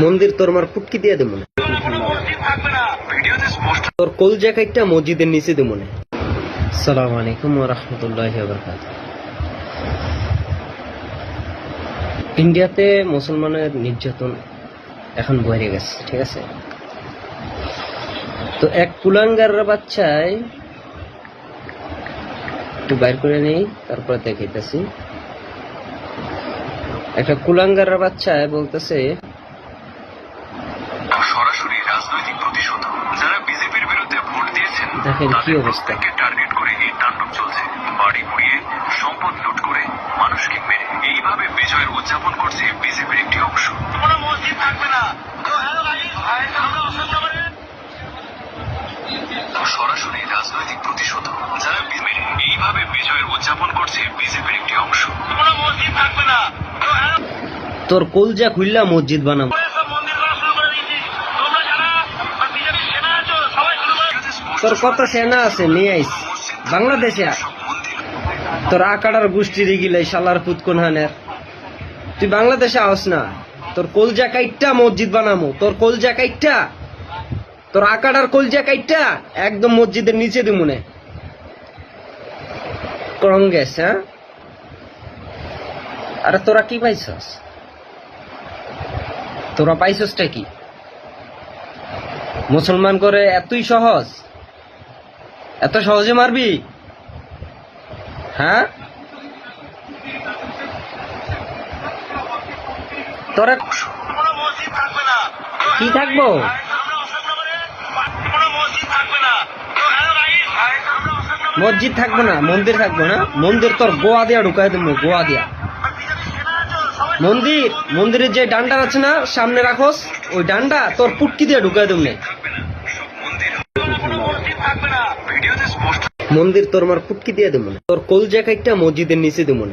মন্দির তোর মার ফুটকি দিয়ে দে মনে, তোর কোল জ্যাকেটটা মসজিদের নিচে দে মনে। আসসালামু আলাইকুম ওয়া রাহমাতুল্লাহি ওয়া বারাকাতুহু। ইন্ডিয়াতে মুসলমানের নির্যাতন এখন বেড়ে গেছে, ঠিক আছে? তো এক কুলাঙ্গার বাচ্চায় একটু বাইর করে নেই, তারপরে দেখাইতেছি। একটা কুলাঙ্গার বাচ্চায় বলতেছে সরাসরি রাজনৈতিক প্রতিশোধ। যারা বিজেপির বিরুদ্ধে ভোট দিয়েছেন দেখেন কি অবস্থা। তাদেরকে টার্গেট করে এই তাণ্ডব চলছে। বাড়ি পুড়িয়ে, সম্পদ লুট করে, মানুষকে মেরে এইভাবে বিজয়ের উদযাপন করছে বিজেপির একটি অংশ। কোনো মসজিদ থাকবে না। সরাসরি রাজনৈতিক প্রতিশোধ। যারা এইভাবে বিজয়ের উদযাপন করছে বিজেপির একটি অংশ। কোনো মসজিদ থাকবে না। তোর কলজা খুললা মসজিদ বানাবো। তোর কত সেনা আছে নিয়ে আইস বাংলাদেশে। তোর আকাড়ার গোষ্ঠীর গিলে শালার পুতকুন হানের, তুই বাংলাদেশে আস না। তোর কলজা কাইটটা মসজিদ বানামো। তোর কলজা কাইটটা, তোর আকাড়ার কলজা কাইটটা একদম মসজিদের নিচে দিমুনে। কংগ্রেস, হ্যাঁ? আরে তোরা কি পাইছস? তোরা পাইছসটা কি? মুসলমান করে এতই সহজ? এত সহজে মারবি? হ্যাঁ, তোরা কি থাকবো? মসজিদ থাকবো না, মন্দির থাকবো না। মন্দির তোর গোয়া দিয়া ঢুকাই দেবো, গোয়া দিয়া। মন্দিরের যে ডান্ডা আছে না সামনে রাখোস, ওই ডান্ডা তোর পুটকি দিয়ে ঢুকাই দেবো। মন্দির তোর মার পুটকি দিয়ে দেবো, তোর কোল জ্যাকেটটা মসজিদের নিচে দেবো।